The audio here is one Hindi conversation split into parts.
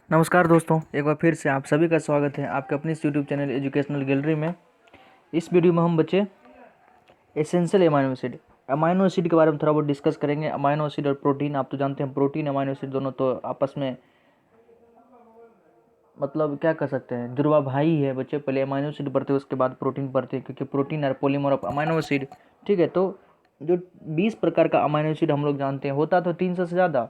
नमस्कार दोस्तों, एक बार फिर से आप सभी का स्वागत है आपके अपने इस यूट्यूब चैनल एजुकेशनल गैलरी में। इस वीडियो में हम बच्चे एसेंशियल अमाइनो एसिड के बारे में थोड़ा बहुत डिस्कस करेंगे। अमाइनो एसिड और प्रोटीन, आप तो जानते हैं प्रोटीन अमाइनो एसिड दोनों तो आपस में मतलब क्या कर सकते हैं, जुड़वा भाई है बच्चे। पहले अमाइनो एसिड पढ़ते हैं उसके बाद प्रोटीन पढ़ते हैं, क्योंकि प्रोटीन और पॉलीमर ऑफ अमाइनो एसिड। ठीक है, तो जो 20 प्रकार का अमाइनो एसिड हम लोग जानते हैं, होता तो 300 से ज़्यादा,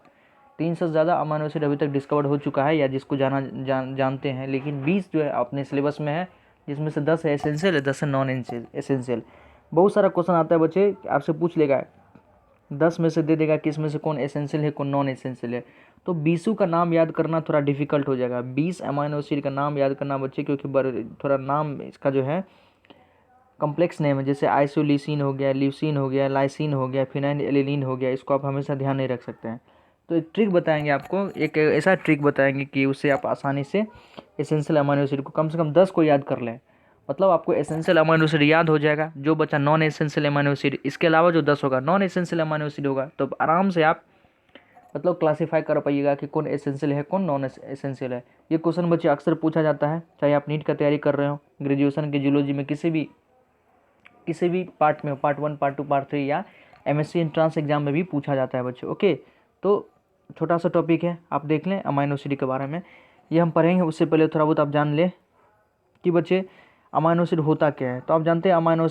300 से ज़्यादा अमाइनो एसिड अभी तक डिस्कवर्ड हो चुका है या जिसको जानते हैं, लेकिन 20 जो है अपने सिलेबस में है, जिसमें से 10 है एसेंशियल है, 10 है नॉन एसेंशियल। बहुत सारा क्वेश्चन आता है बच्चे, आपसे पूछ लेगा 10 में से दे देगा कि इसमें से कौन एसेंशियल है कौन नॉन एसेंशियल है। तो 20 का नाम याद करना थोड़ा डिफिकल्ट हो जाएगा, 20 अमाइनो एसिड का नाम याद करना बच्चे, क्योंकि थोड़ा नाम इसका जो है कॉम्प्लेक्स नेम है। जैसे आइसोलिसिन हो गया, ल्यूसिन हो गया, लाइसिन हो गया, फिनाइल एलिलीन हो गया, इसको आप हमेशा ध्यान नहीं रख सकते हैं। तो एक ट्रिक बताएंगे आपको, एक ऐसा ट्रिक बताएंगे कि उससे आप आसानी से एसेंशियल अमाइनो एसिड को कम से कम 10 को याद कर लें। मतलब आपको एसेंशियल अमाइनो एसिड याद हो जाएगा। जो बच्चा नॉन एसेंशियल अमाइनो एसिड, इसके अलावा जो 10 होगा नॉन एसेंशियल अमाइनो एसिड होगा, तो आराम से आप मतलब क्लासीफाई कर पाइएगा कि कौन एसेंशियल है कौन नॉन एसेंशियल है। ये क्वेश्चन बच्चे अक्सर पूछा जाता है, चाहे आप नीट का तैयारी कर रहे हो, ग्रेजुएशन के जूलॉजी में किसी भी पार्ट में हो, पार्ट 1 पार्ट 2 पार्ट 3, या एमएससी एंट्रेंस एग्जाम में भी पूछा जाता है बच्चे। ओके, तो छोटा सा टॉपिक है, आप देख लें अमाइनो एसिड के बारे में, ये हम पढ़ेंगे। उससे पहले थोड़ा बहुत आप जान लें कि बच्चे अमाइनो एसिड होता क्या है। तो आप जानते हैं अमाइनो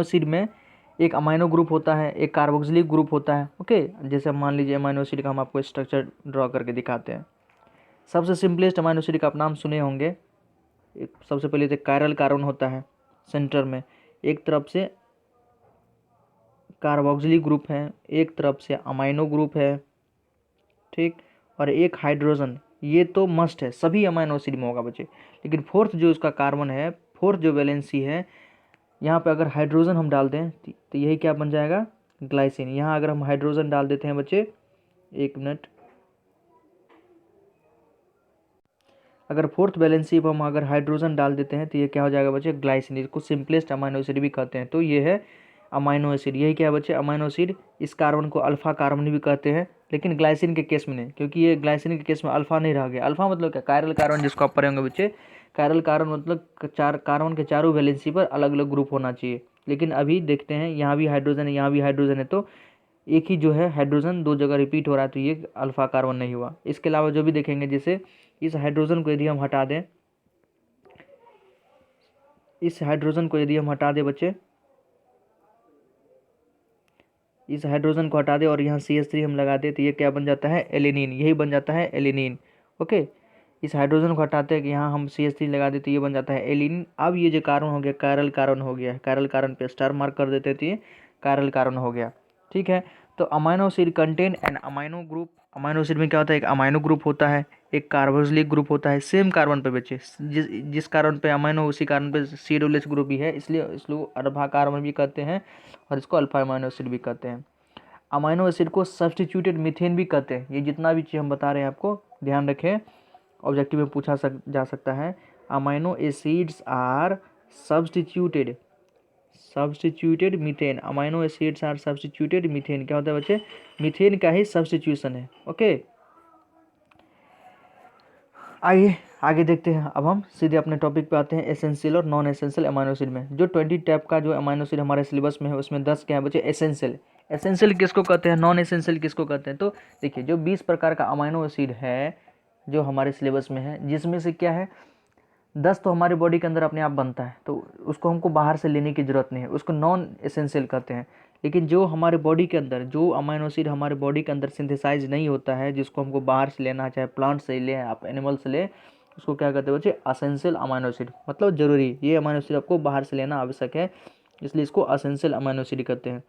एसिड में एक अमाइनो ग्रुप होता है, एक कार्बोक्सिलिक ग्रुप होता है। ओके, जैसे मान लीजिए अमाइनो एसिड का हम आपको स्ट्रक्चर ड्रॉ करके दिखाते हैं। सबसे सिंपलेस्ट अमाइनो एसिड का आप नाम सुने होंगे। सबसे पहले तो कायरल कार्बन होता है सेंटर में, एक तरफ से कार्बोक्सिलिक ग्रुप है, एक तरफ से अमाइनो ग्रुप है, ठीक, और एक हाइड्रोजन। ये तो मस्ट है, सभी अमाइनो एसिड में होगा बच्चे। लेकिन फोर्थ जो इसका कार्बन है, फोर्थ जो वैलेंसी है, यहाँ पे अगर हाइड्रोजन हम डाल दें तो यही क्या बन जाएगा, ग्लाइसिन। यहाँ अगर हम हाइड्रोजन डाल देते हैं बच्चे, एक मिनट, अगर फोर्थ वैलेंसी पर हम अगर हाइड्रोजन डाल देते हैं तो ये क्या हो जाएगा बच्चे, ग्लाइसिन। इसको सिंपलेस्ट अमाइनो एसिड भी कहते हैं। तो ये है अमाइनो एसिड, यही क्या है बच्चे, अमाइनो एसिड। इस कार्बन को अल्फा कार्बन भी कहते हैं, लेकिन ग्लाइसिन के केस में नहीं, क्योंकि ये ग्लाइसिन के केस में अल्फा नहीं रह गया। अल्फा मतलब क्या, कायरल कार्बन, जिसको आप पढ़ेंगे बच्चे। कायरल कार्बन मतलब चार कार्बन के चारों वैलेंसी पर अलग अलग ग्रुप होना चाहिए। लेकिन अभी देखते हैं यहाँ भी हाइड्रोजन है, यहाँ भी हाइड्रोजन है, तो एक ही जो है हाइड्रोजन दो जगह रिपीट हो रहा है, तो ये अल्फा कार्बन नहीं हुआ। इसके अलावा जो भी देखेंगे, जैसे इस हाइड्रोजन को यदि हम हटा दें, इस हाइड्रोजन को यदि हम हटा दें बच्चे, इस हाइड्रोजन को हटा दें और यहाँ CH3 हम लगा दें, तो ये क्या बन जाता है, एलिनिन। यही बन जाता है एलिनिन। ओके, इस हाइड्रोजन को हटाते हैं कि यहाँ हम CH3 लगा देते, ये बन जाता है एलिनिन। अब ये जो कार्बन हो गया, कायरल कार्बन हो गया, कायरल कार्बन पे स्टार मार्क कर देते थे, ये कायरल कार्बन हो गया। ठीक है, तो amino acid contain an amino group. Amino acid में क्या होता है, एक अमाइनो ग्रुप होता है, एक कार्बोक्सिलिक ग्रुप होता है, सेम कार्बन पे बच्चे। जिस कार्बन पे अमाइनो, उसी कार्बन पे COOH ग्रुप भी है, इसलिए इसको अल्फा कार्बन भी कहते हैं और इसको अल्फा अमाइनो एसिड भी कहते हैं। अमाइनो एसिड को सब्स्टिट्यूटेड मीथेन भी कहते हैं। ये जितना भी चीज़ हम बता रहे हैं आपको ध्यान रखें, ऑब्जेक्टिव में पूछा जा सकता है। Amino acids are substituted substituted methane. Amino acids are substituted methane. क्या होता है बच्चे, मीथेन का ही सब्स्टिट्यूशन है। ओके, आइए आगे देखते हैं। अब हम सीधे अपने टॉपिक पे आते हैं, एसेंशियल और नॉन एसेंशियल अमाइनो एसिड में। जो 20 टाइप का जो अमाइनो एसिड हमारे सिलेबस में है, उसमें 10 क्या है बच्चे, एसेंशियल। एसेंशियल किसको कहते हैं, नॉन एसेंशियल किसको कहते हैं। तो देखिए, जो 20 प्रकार का अमाइनो एसिड है जो हमारे सिलेबस में है, जिसमें से क्या है, 10 तो हमारी बॉडी के अंदर अपने आप बनता है, तो उसको हमको बाहर से लेने की ज़रूरत नहीं है, उसको नॉन एसेंशियल कहते हैं। लेकिन जो हमारे बॉडी के अंदर, जो अमाइनो एसिड हमारे बॉडी के अंदर सिंथेसाइज नहीं होता है, जिसको हमको बाहर से लेना, चाहे प्लांट से ले, आप एनिमल से ले, उसको क्या कहते हैं बच्चे, असेंशियल अमाइनो एसिड। मतलब जरूरी, ये अमाइनो एसिड आपको बाहर से लेना आवश्यक है, इसलिए इसको असेंशियल अमाइनो एसिड कहते हैं।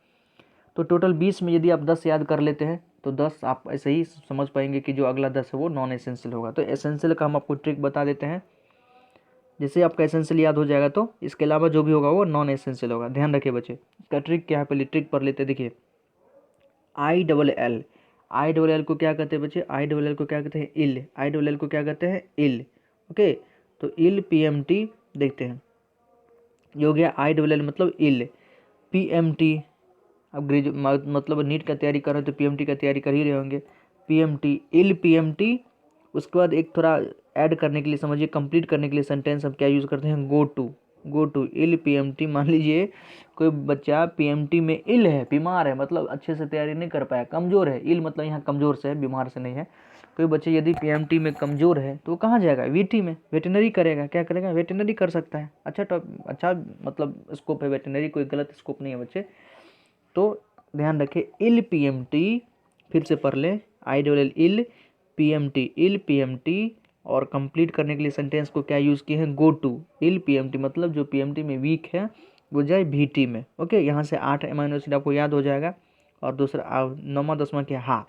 तो टोटल 20 में यदि आप 10 याद कर लेते हैं, तो 10 आप ऐसे ही समझ पाएंगे कि जो अगला 10 है वो नॉन एसेंशियल होगा। तो एसेंशियल का हम आपको ट्रिक बता देते हैं। जैसे आपका एसेंशियल याद हो जाएगा, तो इसके अलावा जो भी होगा वो नॉन एसेंशियल होगा। ध्यान रखिए बच्चे, इसका ट्रिक क्या है, पहले ट्रिक पढ़ लेते हैं। देखिए, आई डबल एल को क्या कहते हैं बच्चे, आई डबल एल को क्या कहते हैं, इल। आई डबल एल को क्या कहते हैं, इल। ओके, तो इल PMT देखते हैं, ये हो गया आई डबल एल मतलब इल। PMT, अब मतलब नीट का तैयारी कर रहे हो तो PMT का तैयारी कर ही रहे होंगे। PMT, इल PMT। उसके बाद एक थोड़ा ऐड करने के लिए, समझिए कंप्लीट करने के लिए सेंटेंस हम क्या यूज़ करते हैं, गो टू इल PMT। मान लीजिए कोई बच्चा PMT में इल है, बीमार है, मतलब अच्छे से तैयारी नहीं कर पाया, कमज़ोर है। इल मतलब यहाँ कमज़ोर से है, बीमार से नहीं है। कोई बच्चे यदि PMT में कमज़ोर है तो कहाँ जाएगा, VT में, वेटनरी करेगा। क्या करेगा, वेटनरी कर सकता है। अच्छा मतलब स्कोप है वेटनरी, कोई गलत स्कोप नहीं है बच्चे। तो ध्यान रखें, इल PMT, फिर से पढ़ लें, ILL इल PMT, और कंप्लीट करने के लिए सेंटेंस को क्या यूज़ किए हैं, गो टू इल PMT, मतलब जो PMT में वीक है वो जाए VT में। ओके, यहाँ से 8 अमाइनो एसिड आपको याद हो जाएगा। और दूसरा 9वां 10वां क्या, हाँ,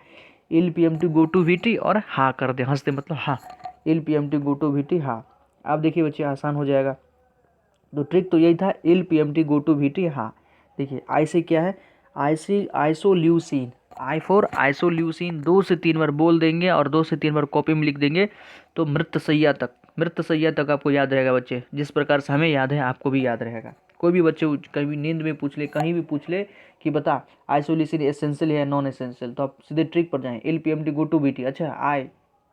इल PMT गो टू VT, और हाँ कर दे, हंसते मतलब हाँ, इल PMT गो टू VT, हाँ। आप देखिए बच्चे आसान हो जाएगा। तो ट्रिक तो यही था, इल PMT गो टू VT, हाँ। देखिए आई से क्या है, आइसोल्यूसिन, आइसोल्यूसिन 2 से 3 बार बोल देंगे और 2 से 3 बार कॉपी में लिख देंगे तो मृत सैया तक आपको याद रहेगा बच्चे। जिस प्रकार से हमें याद है आपको भी याद रहेगा। कोई भी बच्चे कभी नींद में पूछ ले, कहीं भी पूछ ले कि बता आइसोल्यूसिन एसेंशियल है नॉन एसेंशियल, तो आप सीधे ट्रिक पर जाएं, इल PMT गो टू VT। अच्छा,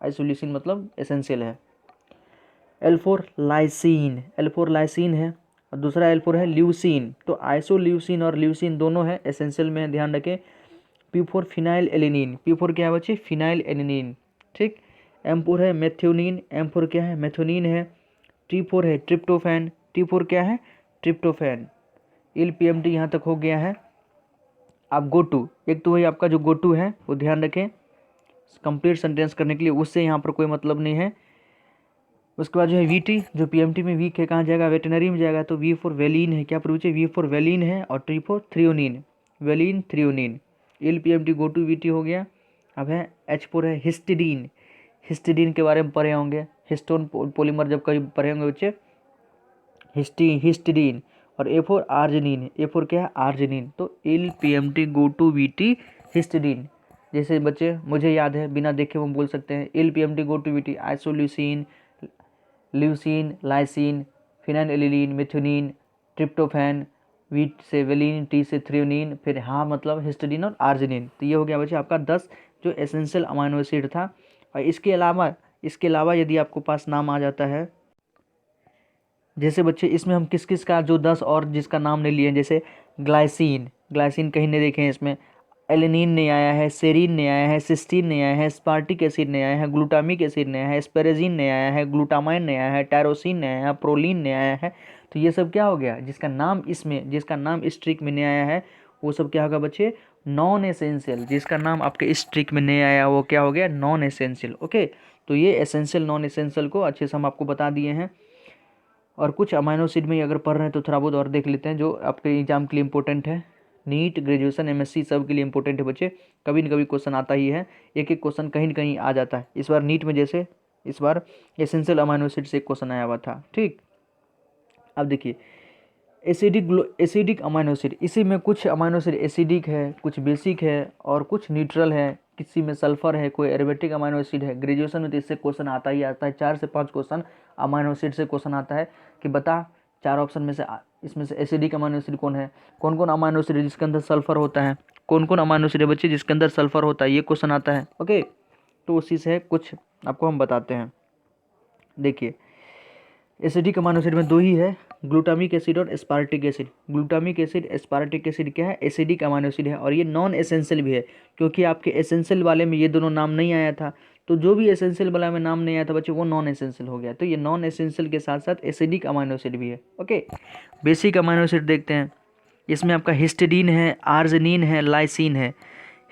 आइसोल्यूसिन मतलब एसेंशियल है। L4 लाइसिन है, और दूसरा L4 है ल्यूसिन। तो आइसोल्यूसिन और ल्यूसिन दोनों है, एसेंशियल में है, ध्यान रखें। P4 फिनाइल एलिनिन, P4 क्या है बच्चे, फिनाइल एलिनिन, ठीक। M4 है मेथ्योनिन, M4 क्या है, मेथोनिन है। T4 है ट्रिप्टोफैन, T4 क्या है, ट्रिप्टोफैन। इल PMT यहाँ तक हो गया है। आप गो टू, एक तो वही आपका जो गो टू है वो ध्यान रखें कंप्लीट सेंटेंस करने के लिए, उससे यहाँ पर कोई मतलब नहीं है। उसके बाद जो है VT, जो PMT में वीक है कहाँ जाएगा, वेटनरी में जाएगा। तो V4 वेलिन है, क्या पूछे, V4 वेलिन है, और T4 थ्रियोनिन, वेलिन थ्रियोनिन। इल PMT गो टू VT हो गया। अब है H4 है हिस्टिडीन, हिस्टिडीन के बारे में पढ़े होंगे, हिस्टोन पॉलीमर जब कभी पढ़े होंगे बच्चे, हिस्टिडीन। और A4 आर्जिनिन, A4 क्या है, आर्जिनिन। तो इल PMT go to VT histidine. जैसे बच्चे मुझे याद है, बिना देखे वो बोल सकते हैं, इल PMT go to VT isoleucine, leucine, lysine, phenylalanine, methionine, tryptophan, वीट से वेलिन, टी से थ्रियोनिन, फिर हाँ मतलब हिस्टिडीन और आर्जिनिन। तो ये हो गया बच्चे आपका 10 जो एसेंशियल अमाइनो एसिड था। और इसके अलावा यदि आपको पास नाम आ जाता है, जैसे बच्चे इसमें हम किस किस का जो 10 और जिसका नाम नहीं लिए, जैसे ग्लाइसिन कहीं नहीं देखे हैं इसमें, एलेनिन नहीं आया है, सेरीन नहीं आया है, सिस्टीन नहीं आया है, स्पार्टिक एसिड नहीं आया है, ग्लूटामिक एसिड नहीं आया है, एस्पेरेजिन नहीं आया है, ग्लूटामाइन नहीं आया है, टायरोसिन नहीं आया है, प्रोलिन नहीं आया है। तो ये सब क्या हो गया, जिसका नाम इस ट्रिक में नहीं आया है वो सब क्या होगा बच्चे, नॉन एसेंशियल। जिसका नाम आपके इस ट्रिक में नहीं आया वो क्या हो गया, नॉन एसेंशियल। ओके, तो ये एसेंशियल नॉन एसेंशियल को अच्छे से हम आपको बता दिए हैं। और कुछ अमाइनो एसिड में अगर पढ़ रहे हैं तो थोड़ा बहुत और देख लेते हैं जो आपके एग्जाम के लिए इंपॉर्टेंट है। नीट, ग्रेजुएशन, MSc सब के लिए इंपॉर्टेंट है बच्चे, कभी न कभी क्वेश्चन आता ही है। एक एक क्वेश्चन कहीं न कहीं आ जाता है। इस बार नीट में जैसे इस बार एसेंशियल अमाइनो एसिड से एक क्वेश्चन आया हुआ था, ठीक। अब देखिए एसिडिक अमाइनो एसिड, इसी में कुछ अमाइनो एसिड एसिडिक है, कुछ बेसिक है और कुछ न्यूट्रल है। किसी में सल्फर है, कोई एरोमेटिक अमाइनो एसिड है। ग्रेजुएशन में तो इससे क्वेश्चन आता ही आता है, 4 से 5 क्वेश्चन अमाइनो एसिड से क्वेश्चन आता है कि बता 4 ऑप्शन में से इसमें से एसिडिक अमाइनो एसिड कौन है, कौन कौन अमाइनो एसिड है जिसके अंदर सल्फर होता है, कौन कौन अमाइनो एसिड है बच्चे जिसके अंदर सल्फर होता है, ये क्वेश्चन आता है। ओके, तो उसी से कुछ आपको हम बताते हैं। देखिए एसिडिक अमाइनो एसिड में 2 ही है, ग्लूटामिक एसिड और aspartic acid. Glutamic acid, aspartic acid क्या है, एसिडिक अमाइनो एसिड है, और ये नॉन एसेंशियल भी है, क्योंकि आपके एसेंशियल वाले में ये दोनों नाम नहीं आया था। तो जो भी एसेंशियल वाला में नाम नहीं आया था बच्चे वो नॉन एसेंशियल हो गया। तो ये नॉन एसेंशियल के साथ साथ एसिडिक अमाइनो एसिड भी है। ओके, बेसिक अमाइनो एसिड देखते हैं। इसमें आपका हिस्टिडीन है, आर्जिनिन है, लाइसिन है।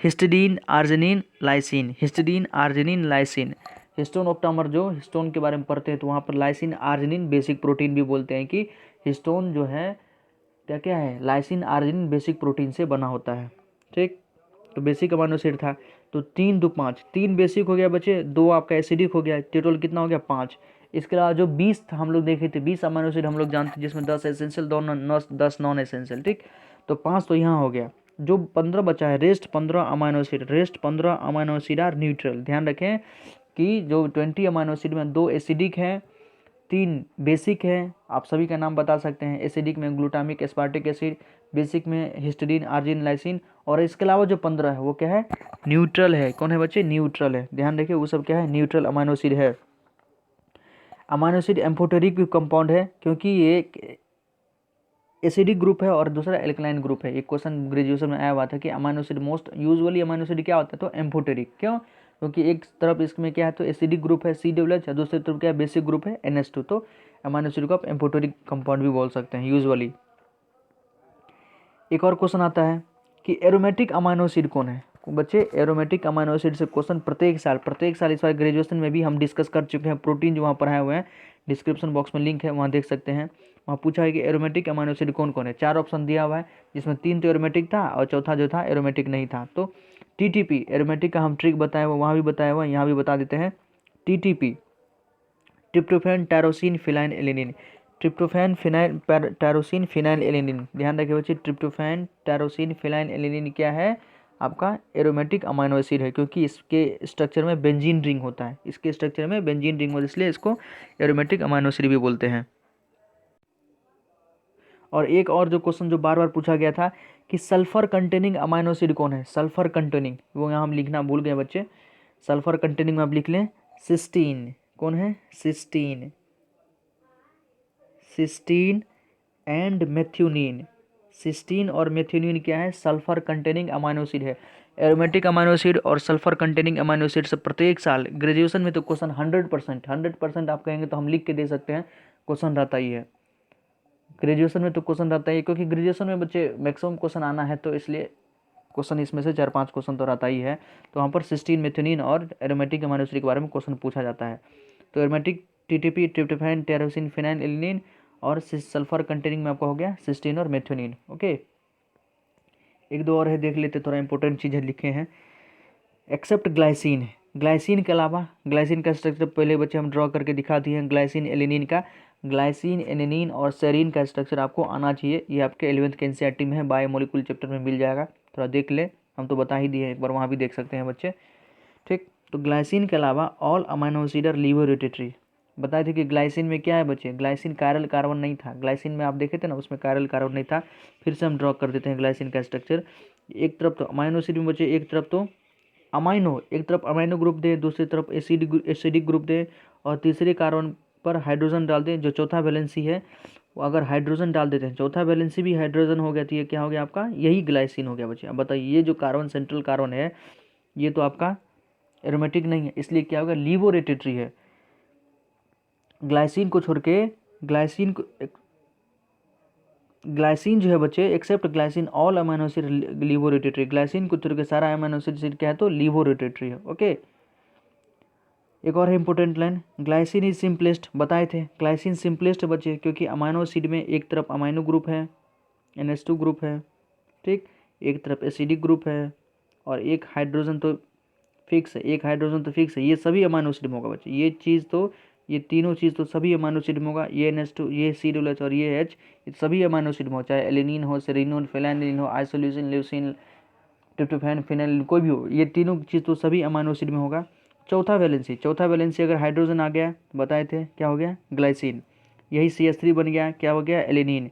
Histidine, arginine, lysine, histidine, arginine, lysine. Histone octamer जो हिस्टोन के बारे में पढ़ते हैं तो वहाँ पर लाइसिन, आर्जिनिन बेसिक प्रोटीन भी बोलते हैं कि हिस्टोन जो है क्या क्या है, लाइसिन, आर्जिनिन बेसिक प्रोटीन से बना होता है, ठीक। तो बेसिक अमाइनो एसिड था, तो 3 2 5, 3 बेसिक हो गया बच्चे, 2 आपका एसिडिक हो गया, टोटल कितना हो गया 5। इसके अलावा जो 20 हम लोग देखे थे, 20 अमाइनो एसिड हम लोग जानते हैं जिसमें 10 एसेंशियल, 10 नॉन एसेंशियल, ठीक। तो 5 तो यहाँ हो गया, जो 15 बचा है rest 15 amino acid, rest 15 amino acid are neutral. ध्यान रखें कि जो 20 अमाइनो एसिड में 2 एसिडिक हैं, 3 बेसिक है, आप सभी का नाम बता सकते हैं। एसिडिक में ग्लूटामिक एस्पार्टिक एसिड, बेसिक में हिस्टीडीन आर्जिन लाइसिन, और इसके अलावा जो 15 है वो क्या है, न्यूट्रल है। कौन है बच्चे, न्यूट्रल है। ध्यान रखिए वो सब क्या है, न्यूट्रल अमाइनो एसिड है। अमाइनो एसिड एम्फोटेरिक भी कंपाउंड है क्योंकि ये एक एसिडिक ग्रुप है और दूसरा एल्कलाइन ग्रुप है। एक क्वेश्चन ग्रेजुएशन में आया हुआ था कि amino acid most usually amino acid क्या होता है, तो एम्फोटेरिक। क्यों, क्योंकि एक तरफ इसमें क्या है, तो एसिडिक ग्रुप है COOH, और दूसरी तरफ क्या है, बेसिक ग्रुप है NH2। तो अमाइनो एसिड को आप एम्फोटेरिक कंपाउंड भी बोल सकते हैं यूजुअली। एक और क्वेश्चन आता है कि एरोमेटिक अमाइनो एसिड कौन है। बच्चे एरोमेटिक अमाइनो एसिड से क्वेश्चन प्रत्येक साल इस बार ग्रेजुएशन में भी हम डिस्कस कर चुके हैं। प्रोटीन जो वहाँ पढ़ाए हुए हैं, डिस्क्रिप्शन बॉक्स में लिंक है, वहाँ देख सकते हैं। वहाँ पूछा है कि एरोमेटिक अमाइनो एसिड कौन कौन है। 4 ऑप्शन दिया हुआ है, जिसमें 3 तो एरोमेटिक था और चौथा जो था एरोमेटिक नहीं था। तो TTP एरोमेटिक का हम ट्रिक बताया हुआ, वहाँ भी बताया हुआ, यहाँ भी बता देते हैं। TTP tryptophan tyrosine phenyl alanine, tryptophan phenyl tyrosine phenyl alanine. ध्यान रखिए बच्चे, ट्रिप्टोफैन टायरोसिन फिनाइल एलिनिन क्या है, आपका एरोमेटिक अमाइनो एसिड है, क्योंकि इसके स्ट्रक्चर में बेंजीन रिंग होता है। इसके स्ट्रक्चर में बेंजीन रिंग होता है, इसलिए इसको एरोमेटिक अमाइनो एसिड भी बोलते हैं। और एक और जो क्वेश्चन जो बार बार पूछा गया था कि सल्फर कंटेनिंग अमाइनो एसिड कौन है। सल्फर कंटेनिंग, वो यहाँ हम लिखना भूल गए बच्चे। सल्फर कंटेनिंग में आप लिख लें सिस्टीन। कौन है, cysteine. Cysteine and methionine. Cysteine और मेथ्यूनिन क्या है, सल्फर कंटेनिंग अमाइनो एसिड है। एरोमेटिक अमाइनो एसिड और सल्फर कंटेनिंग अमाइनो एसिड से प्रत्येक साल ग्रेजुएशन में तो क्वेश्चन 100% आप कहेंगे तो हम लिख के दे सकते हैं, क्वेश्चन रहता ही है। ग्रेजुएशन में तो क्वेश्चन रहता ही है, क्योंकि ग्रेजुएशन में बच्चे मैक्सिमम क्वेश्चन आना है, तो इसलिए क्वेश्चन इसमें से 4-5 क्वेश्चन तो रहता ही है। तो वहाँ पर सिस्टीन, मेथ्यूनिन और एरोमेटिक अमाइनो एसिड के बारे में क्वेश्चन पूछा जाता है। तो aromatic TTP tryptophan tyrosine phenyl alanine, और सल्फर कंटेनिंग में आपका हो गया सिस्टीन और मेथ्यूनिन। ओके, एक दो और है, देख लेते, थोड़ा इंपॉर्टेंट चीज़ें लिखे हैं। एक्सेप्ट ग्लाइसिन, ग्लाइसिन के अलावा, ग्लाइसिन का स्ट्रक्चर पहले बच्चे हम ड्रॉ करके दिखा दिए हैं। ग्लाइसिन एलिनिन का, ग्लाइसिन एलिनिन और सेरीन का स्ट्रक्चर आपको आना चाहिए। ये आपके 11th के NCERT में है, बायोमोलिकुल चैप्टर में मिल जाएगा, थोड़ा देख ले, हम तो बता ही दिए हैं, एक बार वहाँ भी देख सकते हैं बच्चे। ठीक, तो ग्लाइसिन के अलावा all amino acid are laevo rotatory. बताए थे कि ग्लाइसिन में क्या है बच्चे, ग्लाइसिन कायरल कार्बन नहीं था। ग्लाइसिन में आप देखे थे ना, उसमें कायरल कार्बन नहीं था। फिर से हम ड्रॉ कर देते हैं ग्लाइसिन का स्ट्रक्चर। एक तरफ तो अमाइनो एसिड में बच्चे, एक तरफ तो एक तरफ अमाइनो ग्रुप दे, दूसरी तरफ एसिडिक ग्रुप दे, और तीसरे कार्बन पर हाइड्रोजन डाल दें, जो चौथा वैलेंसी है वो अगर हाइड्रोजन डाल देते हैं, चौथा वैलेंसी भी हाइड्रोजन हो गया, तो ये क्या हो गया आपका, यही ग्लाइसिन हो गया बच्चे। अब बताइए, ये जो कार्बन सेंट्रल कार्बन है, ये तो आपका एरोमेटिक नहीं है, इसलिए क्या होगा, लीवोरेटेटरी है। ग्लाइसिन को छोड़ के, ग्लाइसिन जो है बच्चे, except glycine all amino acid laevorotatory. Glycine को छोड़ के सारा अमाइनो एसिड क्या है, तो लीवोरेटेटरी है। ओके, एक और है important line, glycine is simplest. बताए थे ग्लाइसिन सिंपलेस्ट है बच्चे, क्योंकि अमाइनो एसिड में एक तरफ अमाइनो ग्रुप है, NH2 ग्रुप है, ठीक, एक तरफ एसिडिक ग्रुप है, और एक हाइड्रोजन तो फिक्स है, ये सभी अमाइनो एसिड में होगा बच्चे। ये चीज़ तो, ये तीनों चीज़ तो सभी अमाइनो एसिड में होगा। ये NH2, ये COOH और ये H, ये सभी अमाइनो एसिड में हो, चाहे एलिनिन हो, सेरिन हो, फेलानिन हो, आइसोल्यूसिन, ल्यूसिन, ट्रिप्टोफैन, फिनाइल, कोई भी हो, ये तीनों चीज़ तो सभी अमाइनो एसिड में होगा। चौथा वैलेंसी अगर हाइड्रोजन आ गया, बताए थे क्या हो गया, ग्लाइसिन। यही CH3 बन गया, क्या हो गया, एलिनिन।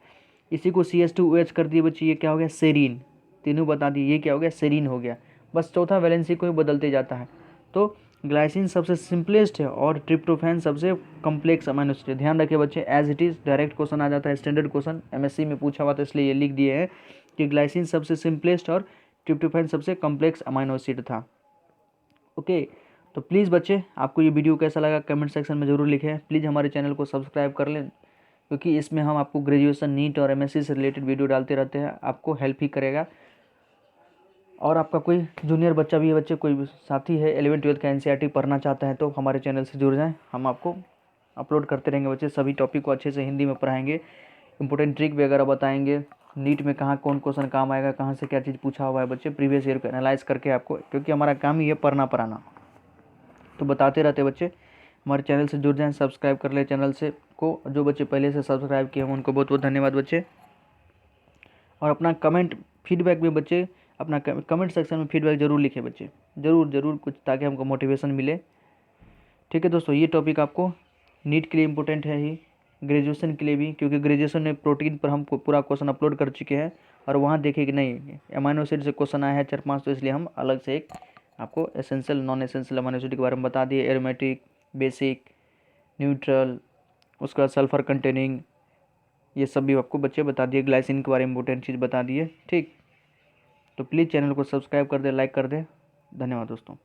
इसी को CH2OH कर दिए बच्चे, ये क्या हो गया, सेरीन। तीनों बता दिए, ये क्या हो गया, सेरीन हो गया। बस चौथा वैलेंसी को ही बदलते जाता है। तो ग्लाइसिन सबसे सिंपलेस्ट है और ट्रिप्टोफैन सबसे कॉम्प्लेक्स अमाइनो एसिड है। ध्यान रखिए बच्चे, as it is direct question आ जाता है, स्टैंडर्ड क्वेश्चन MSc में पूछा हुआ था, इसलिए ये लिख दिए हैं कि ग्लाइसिन सबसे सिंपलेस्ट और ट्रिप्टोफैन सबसे कॉम्प्लेक्स अमाइनो एसिड था। ओके, तो प्लीज़ बच्चे, आपको ये वीडियो कैसा लगा कमेंट सेक्शन में ज़रूर लिखें। प्लीज़ हमारे चैनल को सब्सक्राइब कर लें, क्योंकि इसमें हम आपको ग्रेजुएशन, नीट और MSc से रिलेटेड वीडियो डालते रहते हैं, आपको हेल्प ही करेगा। और आपका कोई जूनियर बच्चा भी है बच्चे, कोई भी साथी है 11th-12th का NCERT पढ़ना चाहता है, तो हमारे चैनल से जुड़ जाएं। हम आपको अपलोड करते रहेंगे बच्चे, सभी टॉपिक को अच्छे से हिंदी में पढ़ाएंगे, इंपॉर्टेंट ट्रिक वगैरह बताएंगे, नीट में कहाँ कौन क्वेश्चन काम आएगा, कहाँ से क्या चीज़ पूछा हुआ है बच्चे, प्रीवियस ईयर को एनालाइज करके आपको, क्योंकि हमारा काम ही है पढ़ना पढ़ाना, तो बताते रहते बच्चे। हमारे चैनल से जुड़ जाएं, सब्सक्राइब कर ले चैनल से को, जो बच्चे पहले से सब्सक्राइब किए हैं उनको बहुत बहुत धन्यवाद बच्चे। और अपना कमेंट फीडबैक में बच्चे, अपना कमेंट सेक्शन में फीडबैक ज़रूर लिखें बच्चे, ज़रूर कुछ, ताकि हमको मोटिवेशन मिले। ठीक है दोस्तों, ये टॉपिक आपको नीट के लिए इम्पोर्टेंट है ही, ग्रेजुएशन के लिए भी, क्योंकि ग्रेजुएशन में प्रोटीन पर हम पूरा क्वेश्चन अपलोड कर चुके हैं और वहाँ देखे कि नहीं अमाइनो एसिड से क्वेश्चन आया है 4-5, तो इसलिए हम अलग से एक आपको essential non essential amino acid के बारे में बता दिए, एरोमेटिक, बेसिक, न्यूट्रल, उसका सल्फर कंटेनिंग, ये सब भी आपको बच्चे बता दिए, ग्लाइसिन के बारे में इम्पोर्टेंट चीज़ बता दिए। ठीक, तो प्लीज़ चैनल को सब्सक्राइब कर दे, लाइक कर दे। धन्यवाद दोस्तों।